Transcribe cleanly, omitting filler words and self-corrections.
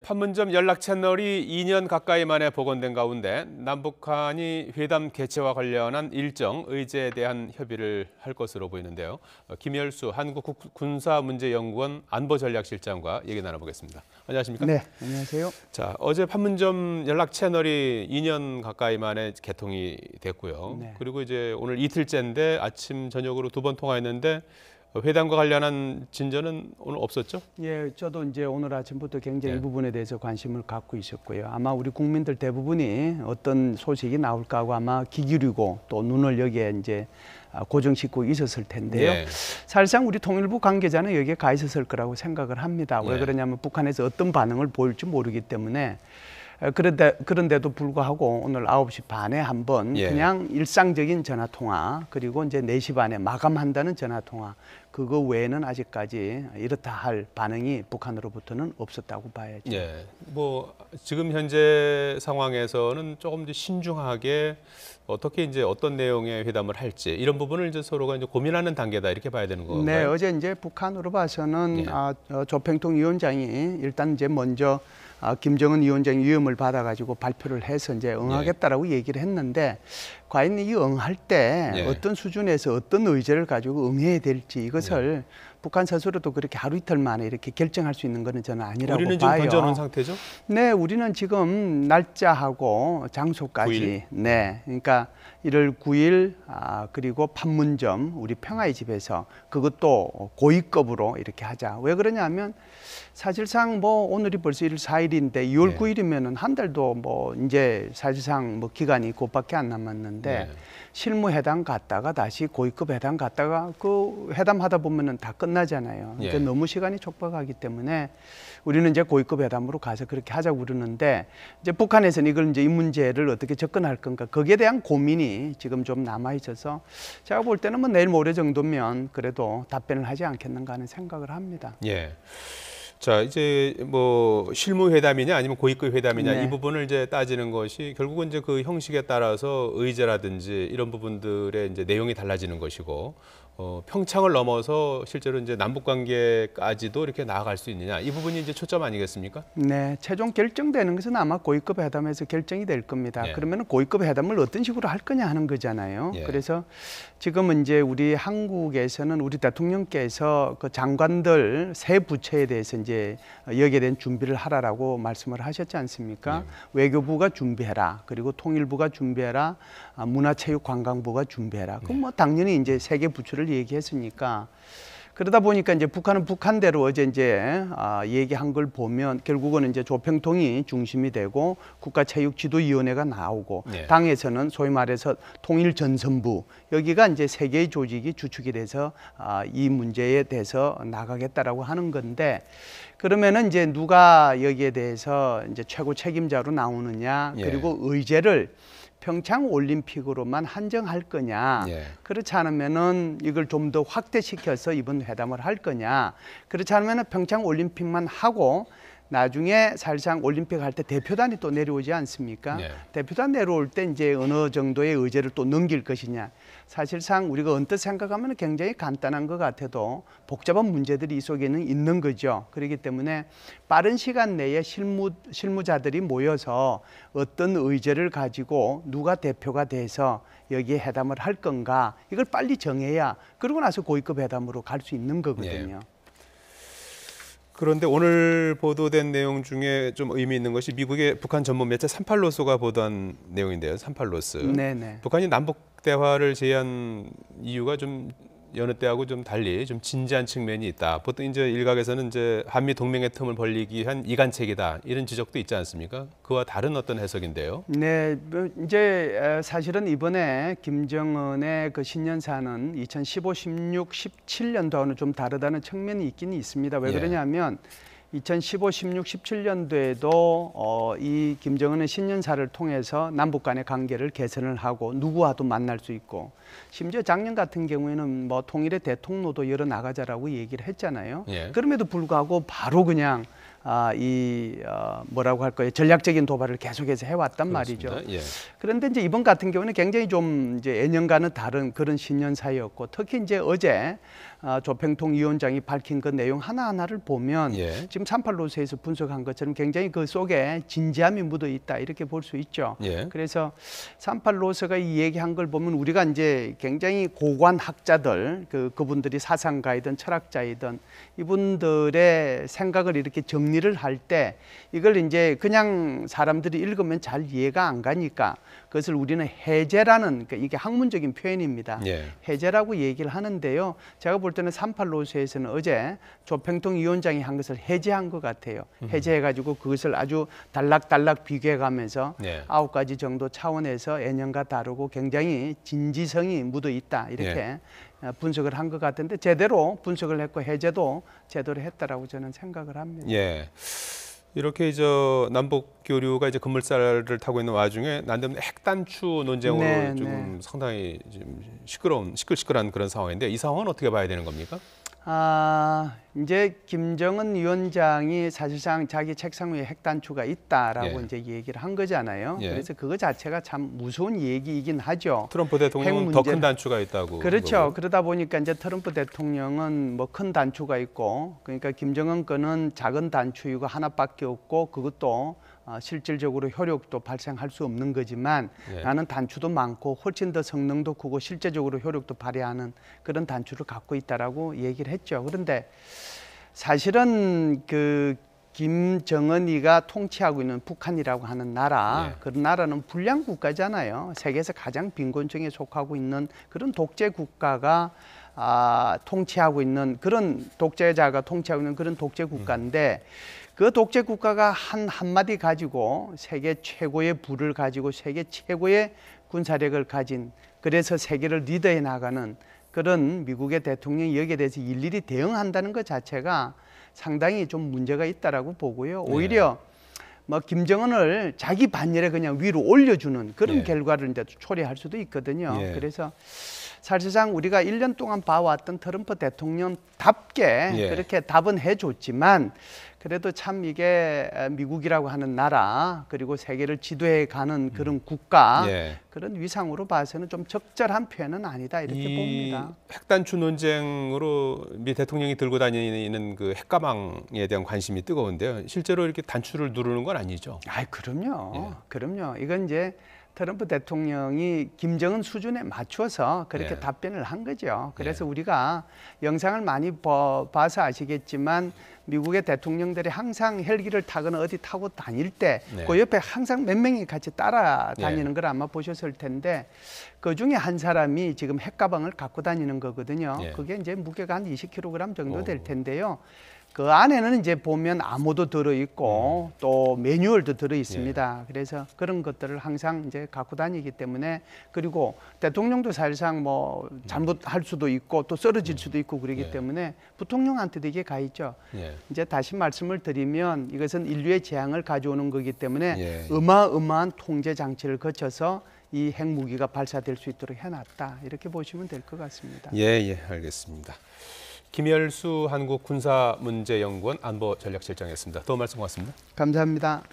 판문점 연락 채널이 2년 가까이 만에 복원된 가운데 남북한이 회담 개최와 관련한 일정, 의제에 대한 협의를 할 것으로 보이는데요. 김열수 한국군사문제연구원 안보전략실장과 얘기 나눠보겠습니다. 안녕하십니까? 네, 안녕하세요. 자, 어제 판문점 연락 채널이 2년 가까이 만에 개통이 됐고요. 네. 그리고 이제 오늘 이틀째인데 아침 저녁으로 2번 통화했는데 회담과 관련한 진전은 오늘 없었죠? 예, 저도 이제 오늘 아침부터 굉장히 네. 이 부분에 대해서 관심을 갖고 있었고요. 아마 우리 국민들 대부분이 어떤 소식이 나올까 하고 아마 귀 기울이고 또 눈을 여기에 이제 고정짓고 있었을 텐데요. 네. 사실상 우리 통일부 관계자는 여기에 가 있었을 거라고 생각을 합니다. 왜 네. 그러냐면 북한에서 어떤 반응을 보일지 모르기 때문에 그런데도 불구하고 오늘 9시 반에 한번 예. 그냥 일상적인 전화 통화 그리고 이제 4시 반에 마감한다는 전화 통화 그거 외에는 아직까지 이렇다 할 반응이 북한으로부터는 없었다고 봐야죠. 예. 뭐 지금 현재 상황에서는 조금 더 신중하게 어떻게 이제 어떤 내용의 회담을 할지 이런 부분을 이제 서로가 이제 고민하는 단계다 이렇게 봐야 되는 건가요? 네, 어제 이제 북한으로 봐서는 예. 조평통 위원장이 일단 이제 먼저 김정은 위원장이 위험을 받아가지고 발표를 해서 이제 응하겠다라고 얘기를 했는데 과연 이 응할 때 예. 어떤 수준에서 어떤 의제를 가지고 응해야 될지 이것을 북한 스스로도 그렇게 하루 이틀 만에 이렇게 결정할 수 있는 것은 저는 아니라고 우리는 봐요. 지금 던져놓은 상태죠? 네, 우리는 지금 날짜하고 장소까지 9일. 네, 그러니까 1월 9일 그리고 판문점 우리 평화의 집에서 그것도 고위급으로 이렇게 하자. 왜 그러냐면 사실상 뭐 오늘이 벌써 1월 4일인데 2월 네. 9일이면은 한 달도 뭐 이제 사실상 뭐 기간이 곧밖에 안 남았는데 네. 실무회담 갔다가 다시 고위급 회담 갔다가 그 회담하다 보면은 다 끝나잖아요. 예. 이제 너무 시간이 촉박하기 때문에 우리는 이제 고위급 회담으로 가서 그렇게 하자고 그러는데 이제 북한에서는 이걸 이제 이 문제를 어떻게 접근할 건가 거기에 대한 고민이 지금 좀 남아 있어서 제가 볼 때는 뭐 내일 모레 정도면 그래도 답변을 하지 않겠는가 하는 생각을 합니다. 예. 자, 이제 뭐 실무 회담이냐 아니면 고위급 회담이냐 네. 이 부분을 이제 따지는 것이 결국은 이제 그 형식에 따라서 의제라든지 이런 부분들의 이제 내용이 달라지는 것이고 평창을 넘어서 실제로 이제 남북 관계까지도 이렇게 나아갈 수 있느냐 이 부분이 이제 초점 아니겠습니까? 네, 최종 결정되는 것은 아마 고위급 회담에서 결정이 될 겁니다. 예. 그러면 고위급 회담을 어떤 식으로 할 거냐 하는 거잖아요. 예. 그래서 지금은 이제 우리 한국에서는 우리 대통령께서 그 장관들 세 부처에 대해서 이제 여기에 대한 준비를 하라라고 말씀을 하셨지 않습니까? 외교부가 준비해라. 그리고 통일부가 준비해라. 문화체육관광부가 준비해라. 그럼 뭐 당연히 이제 세 개 부처를 얘기했으니까 그러다 보니까 이제 북한은 북한대로 어제 이제 얘기한 걸 보면 결국은 이제 조평통이 중심이 되고 국가체육지도위원회가 나오고 네. 당에서는 소위 말해서 통일전선부 여기가 이제 세 개의 조직이 주축이 돼서 이 문제에 대해서 나가겠다라고 하는 건데 그러면은 이제 누가 여기에 대해서 이제 최고 책임자로 나오느냐 그리고 의제를 평창 올림픽으로만 한정할 거냐 예. 그렇지 않으면은 이걸 좀 더 확대시켜서 이번 회담을 할 거냐 그렇지 않으면은 평창 올림픽만 하고 나중에 사실상 올림픽 할 때 대표단이 또 내려오지 않습니까? 네. 대표단 내려올 때 이제 어느 정도의 의제를 또 넘길 것이냐. 사실상 우리가 언뜻 생각하면 굉장히 간단한 것 같아도 복잡한 문제들이 이 속에는 있는 거죠. 그렇기 때문에 빠른 시간 내에 실무자들이 모여서 어떤 의제를 가지고 누가 대표가 돼서 여기에 회담을 할 건가 이걸 빨리 정해야 그러고 나서 고위급 회담으로 갈 수 있는 거거든요. 그런데 오늘 보도된 내용 중에 좀 의미 있는 것이 미국의 북한 전문 매체 38로스가 보도한 내용인데요. 38로스. 네네. 북한이 남북 대화를 제의한 이유가 좀 여느 때하고 좀 달리 좀 진지한 측면이 있다. 보통 이제 일각에서는 이제 한미 동맹의 틈을 벌리기 위한 이간책이다. 이런 지적도 있지 않습니까? 그와 다른 어떤 해석인데요. 네, 이제 사실은 이번에 김정은의 그 신년사는 2015, 16, 17년도와는 좀 다르다는 측면이 있긴 있습니다. 왜 그러냐면 2015, 16, 17년도에도 이 김정은의 신년사를 통해서 남북 간의 관계를 개선을 하고 누구와도 만날 수 있고 심지어 작년 같은 경우에는 뭐 통일의 대통로도 열어 나가자라고 얘기를 했잖아요. 예. 그럼에도 불구하고 바로 그냥 뭐라고 할까요? 전략적인 도발을 계속해서 해왔단 그렇습니다. 말이죠. 예. 그런데 이제 이번 같은 경우는 굉장히 좀 이제 예년과는 다른 그런 신년사였고 특히 이제 어제 조평통 위원장이 밝힌 그 내용 하나하나를 보면 예. 지금 38 노선에서 분석한 것처럼 굉장히 그 속에 진지함이 묻어 있다 이렇게 볼 수 있죠. 예. 그래서 38 노선가 이 얘기한 걸 보면 우리가 이제 굉장히 고관 학자들 그분들이 사상가이든 철학자이든 이분들의 생각을 이렇게 정리를 할 때 이걸 이제 그냥 사람들이 읽으면 잘 이해가 안 가니까 그것을 우리는 해제라는 이게 학문적인 표현입니다. 예. 해제라고 얘기를 하는데요. 제가 볼 때는 38 노선에서는 어제 조평통 위원장이 한 것을 해제한 것 같아요. 해제해가지고 그것을 아주 단락단락 비교해가면서 예. 9가지 정도 차원에서 예년과 다르고 굉장히 진지성이 묻어 있다 이렇게 분석을 한 것 같은데 제대로 분석을 했고 해제도 제대로 했다라고 저는 생각을 합니다. 예. 이렇게 남북 교류가 이제 급물살을 타고 있는 와중에 난데없는 핵단추 논쟁으로 네, 좀 상당히 좀 시끌시끌한 그런 상황인데 이 상황은 어떻게 봐야 되는 겁니까? 이제 김정은 위원장이 사실상 자기 책상 위에 핵단추가 있다라고 예. 이제 얘기를 한 거잖아요. 예. 그래서 그거 자체가 참 무서운 얘기이긴 하죠. 트럼프 대통령은 더 큰 단추가 있다고. 그렇죠. 거고. 그러다 보니까 이제 트럼프 대통령은 뭐 큰 단추가 있고, 그러니까 김정은 거는 작은 단추이고 하나밖에 없고 그것도 실질적으로 효력도 발생할 수 없는 거지만 예. 나는 단추도 많고 훨씬 더 성능도 크고 실제적으로 효력도 발휘하는 그런 단추를 갖고 있다라고 얘기를 했죠. 그런데 사실은 그 김정은이가 통치하고 있는 북한이라고 하는 나라, 예. 그런 나라는 불량 국가잖아요. 세계에서 가장 빈곤층에 속하고 있는 그런 독재 국가가 통치하고 있는 그런 독재자가 통치하고 있는 그런 독재 국가인데 그 독재 국가가 한마디 가지고 세계 최고의 부를 가지고 세계 최고의 군사력을 가진 그래서 세계를 리더해 나가는 그런 미국의 대통령이 여기에 대해서 일일이 대응한다는 것 자체가 상당히 좀 문제가 있다라고 보고요. 오히려 뭐 김정은을 자기 반열에 그냥 위로 올려주는 그런 예. 결과를 이제 초래할 수도 있거든요. 예. 그래서 사실상 우리가 1년 동안 봐왔던 트럼프 대통령답게 예. 그렇게 답은 해줬지만 그래도 참 이게 미국이라고 하는 나라 그리고 세계를 지도해 가는 그런 국가 예. 그런 위상으로 봐서는 좀 적절한 표현은 아니다 이렇게 봅니다. 핵단추 논쟁으로 미 대통령이 들고 다니는 그 핵가방에 대한 관심이 뜨거운데요. 실제로 이렇게 단추를 누르는 건 아니죠. 그럼요. 예. 그럼요. 이건 이제 트럼프 대통령이 김정은 수준에 맞춰서 그렇게 예. 답변을 한 거죠. 그래서 예. 우리가 영상을 많이 봐서 아시겠지만 미국의 대통령들이 항상 헬기를 타거나 어디 타고 다닐 때 그 옆에 항상 몇 명이 같이 따라다니는 걸 아마 보셨을 텐데 그 중에 한 사람이 지금 핵가방을 갖고 다니는 거거든요. 예. 그게 이제 무게가 한 20kg 정도 될 텐데요. 그 안에는 이제 보면 암호도 들어있고 또 매뉴얼도 들어있습니다. 그래서 그런 것들을 항상 이제 갖고 다니기 때문에 그리고 대통령도 사실상 뭐 잘못할 수도 있고 또 쓰러질 수도 있고 그러기 예. 때문에 부통령한테도 이게 가 있죠. 예. 이제 다시 말씀을 드리면 이것은 인류의 재앙을 가져오는 거기 때문에 예. 어마어마한 통제 장치를 거쳐서 이 핵무기가 발사될 수 있도록 해놨다. 이렇게 보시면 될 것 같습니다. 예, 알겠습니다. 김열수 한국군사문제연구원 안보전략실장이었습니다. 도움 말씀 고맙습니다. 감사합니다.